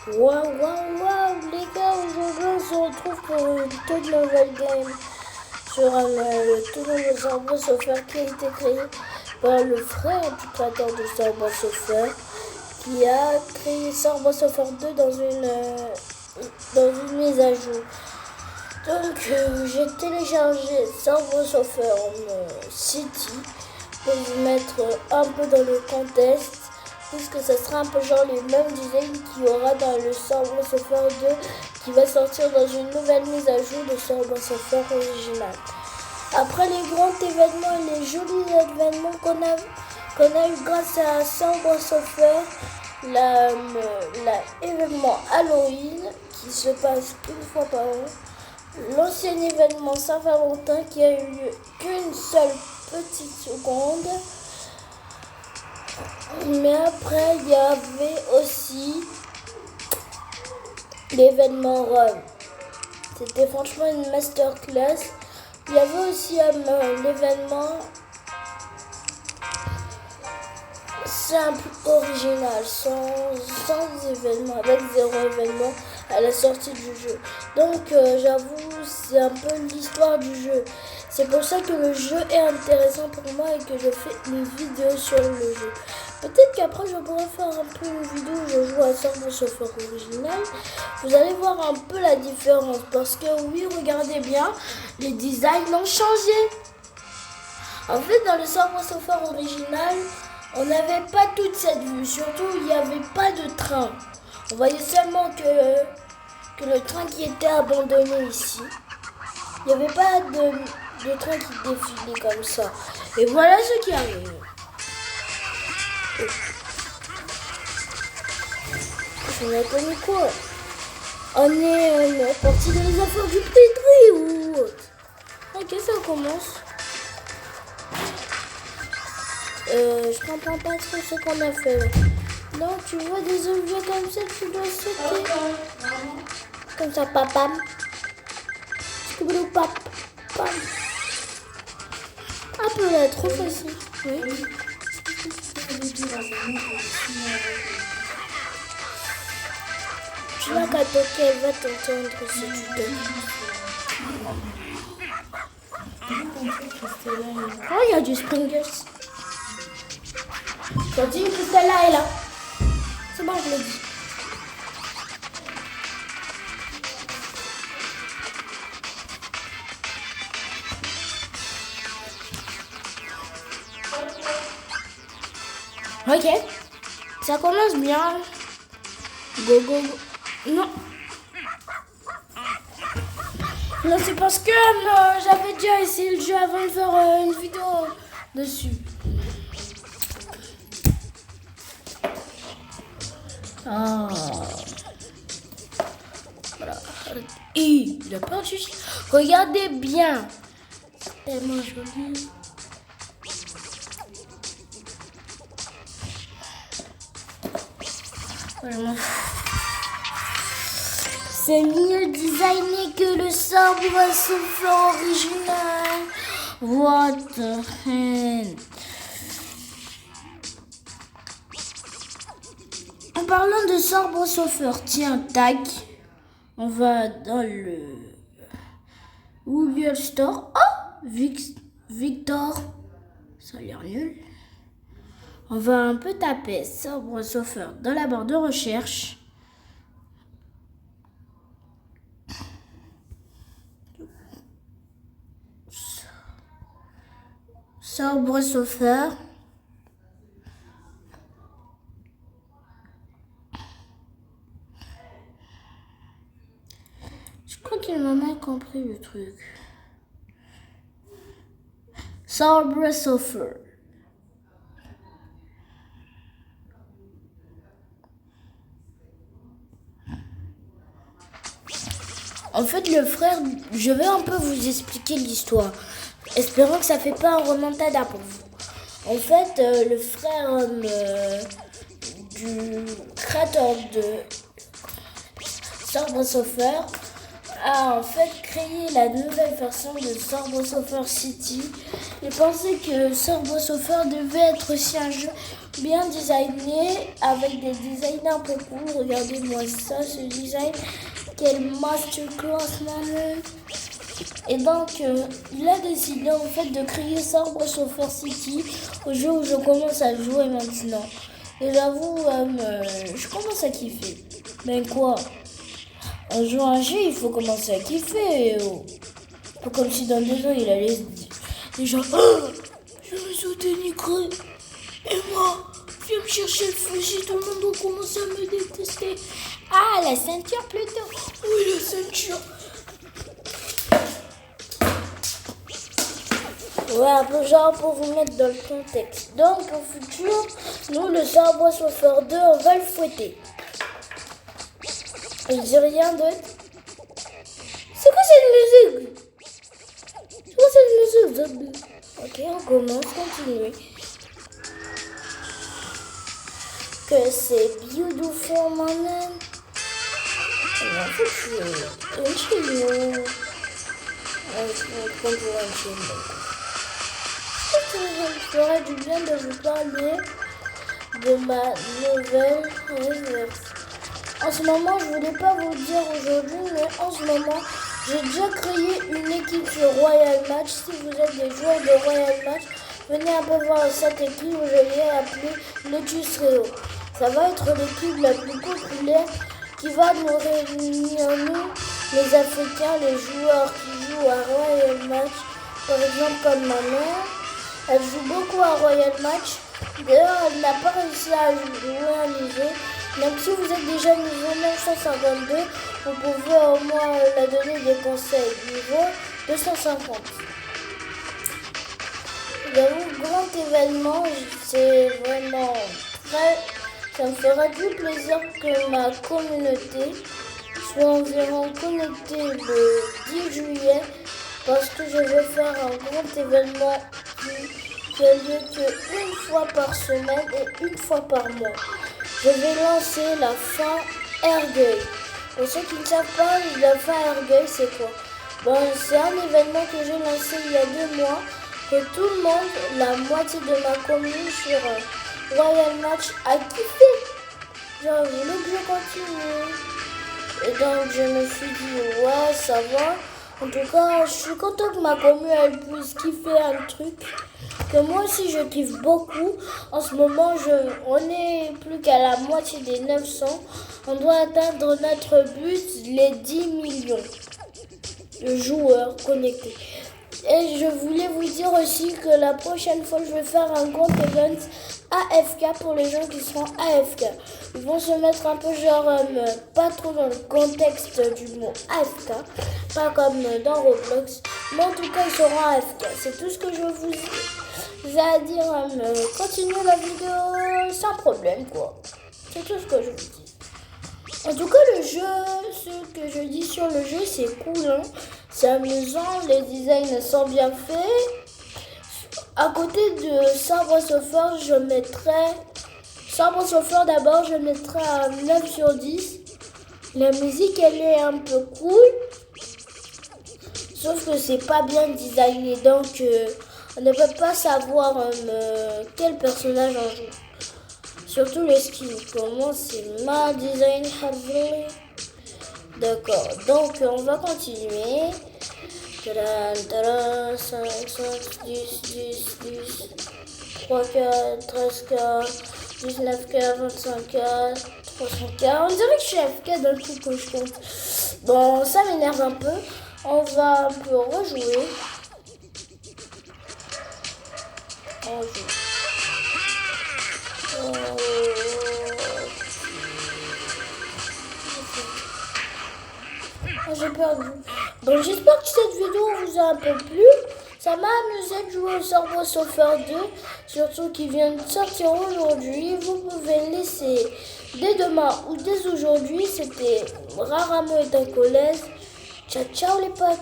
Waouh, les gars, aujourd'hui on se retrouve pour une toute nouvelle game sur le tout nouveau Subway Surfer qui a été créé par le frère du créateur de Subway Surfer qui a créé Subway Surfer 2 dans une mise à jour. Donc j'ai téléchargé Subway Surfer City pour vous mettre un peu dans le contexte, puisque ce sera un peu genre les mêmes designs qu'il y aura dans le Subway Surfer 2 qui va sortir dans une nouvelle mise à jour de Subway Surfer original. Après les grands événements et les jolis événements qu'on a eu grâce à Subway Surfer, l'événement Halloween qui se passe une fois par an, l'ancien événement Saint-Valentin qui a eu lieu qu'une seule petite seconde. Mais après, il y avait aussi l'événement Rome. C'était franchement une masterclass. Il y avait aussi l'événement simple, original, sans événement, avec 0 événement à la sortie du jeu. Donc j'avoue, c'est un peu l'histoire du jeu. C'est pour ça que le jeu est intéressant pour moi et que je fais une vidéo sur le jeu. Peut-être qu'après je pourrais faire un peu une vidéo où je joue à Subway Surfer original. Vous allez voir un peu la différence parce que oui, regardez bien, les designs ont changé. En fait, dans le Subway Surfer original, on n'avait pas toute cette vue. Surtout, il n'y avait pas de train. On voyait seulement que le train qui était abandonné ici. Il n'y avait pas de train qui défilait comme ça. Et voilà ce qui arrive. On a connu quoi? On est parti dans les affaires du pétri ou autre. Ok, ça commence. Je comprends pas trop ce qu'on a fait là. Non, tu vois des objets comme ça, tu dois sauter. Comme ça, papam. Scooby-Doo, pap. Pam. Un peu là, trop facile. Oui. Tu vois qu'à toquer, elle va t'entendre si tu donnes. Oh, il y a du Springles. Continue, Christella est là. C'est bon, je l'ai dit. Ok, ça commence bien. Go, go, go. Non. Non, c'est parce que j'avais déjà essayé le jeu avant de faire une vidéo dessus. Ah. Voilà. Et il a pas de souci. Regardez bien. C'est tellement joli. Vraiment. C'est mieux designé que le Subway Surfer original. What the hell? En parlant de Subway Surfer, tiens, tac. On va dans le Google Store. Oh, Victor. Ça a l'air nul. On va un peu taper Subway Surfer dans la barre de recherche. Subway Surfer. Je crois qu'il m'a mal compris le truc. Subway Surfer. En fait, le frère, je vais un peu vous expliquer l'histoire. Espérons que ça fait pas un remontada pour vous. En fait, le frère du créateur de Subway Surfer a en fait créé la nouvelle version de Subway Surfer City. Il pensait que Subway Surfer devait être aussi un jeu bien designé avec des designs un peu cool. Regardez-moi ça, ce design. Quelle masterclass, man. Et donc, il a décidé en fait de créer Subway Surfer City au jeu où je commence à jouer maintenant. Et j'avoue, je commence à kiffer. Mais quoi? En jouant à un jeu, il faut commencer à kiffer. Pas comme si dans 2 ans, il allait déjà. Oh, je me suis dénigré. Et moi, viens me chercher le fusil, tout le monde va commencer à me détester. Ah, la ceinture plutôt. Oui, la ceinture. Ouais, un peu genre pour vous mettre dans le contexte. Donc, au futur, nous, le Subway Surfer 2, on va le fouetter. Je dis rien d'autre. C'est quoi cette musique? C'est quoi cette musique? Ok, on commence, continuez. Que c'est beautiful, man. Non, faut que je suis un Je ferais du bien de vous parler de ma nouvelle reverse. En ce moment, je voulais pas vous le dire aujourd'hui, mais en ce moment, j'ai déjà créé une équipe sur Royal Match. Si vous êtes des joueurs de Royal Match, venez un peu voir cette équipe où je l'ai appelée Lotus Reo. Ça va être l'équipe la plus populaire qui va nous réunir, nous, les Africains, les joueurs qui jouent à Royal Match. Par exemple, comme ma mère, elle joue beaucoup à Royal Match. D'ailleurs, elle n'a pas réussi à jouer un niveau. Même si vous êtes déjà niveau 952, vous pouvez au moins la donner des conseils. Niveau 250. J'avoue, grand événement, c'est vraiment très... Ça me fera du plaisir que ma communauté soit environ connectée le 10 juillet parce que je vais faire un grand événement qui a lieu qu'une fois par semaine et une fois par mois. Je vais lancer la fin Ergueil. Pour ceux qui ne savent pas, la fin Ergueil, c'est quoi? Bon, c'est un événement que j'ai lancé il y a 2 mois, que tout le monde, la moitié de ma commune sur Royal Match a kiffé. Genre, je voulais que je continue. Et donc, je me suis dit, ouais, ça va. En tout cas, je suis content que ma commune elle puisse kiffer un truc que moi aussi je kiffe beaucoup. En ce moment, on n'est plus qu'à la moitié des 900. On doit atteindre notre but, les 10 millions de joueurs connectés. Et je voulais vous dire aussi que la prochaine fois, je vais faire un grand event AFK pour les gens qui seront AFK. Ils vont se mettre un peu genre, pas trop dans le contexte du mot AFK, pas comme dans Roblox, mais en tout cas ils seront AFK. C'est tout ce que je vous ai à dire. Continuez la vidéo sans problème, quoi. C'est tout ce que je vous dis. En tout cas, le jeu, ce que je dis sur le jeu, c'est cool, hein. C'est amusant, les designs sont bien faits. À côté de Subway Surfer, je mettrais... Subway Surfer d'abord, je mettrais un 9 sur 10. La musique, elle est un peu cool. Sauf que c'est pas bien designé, donc on ne peut pas savoir quel personnage en joue. Surtout les skins. Pour moi, c'est ma design. D'accord, donc on va continuer. 5, 5, 10, 10, 10, 3K, 13K, 19K, 25K, 300K. On dirait que je suis AFK dans le truc que je compte. Bon, ça m'énerve un peu. On va un peu rejouer. On joue. J'ai perdu. Bon, j'espère que cette vidéo vous a un peu plu. Ça m'a amusé de jouer au Subway Surfer 2, surtout qui vient de sortir aujourd'hui. Vous pouvez laisser dès demain ou dès aujourd'hui. C'était Raramo et Tankolez. Ciao, ciao les potes.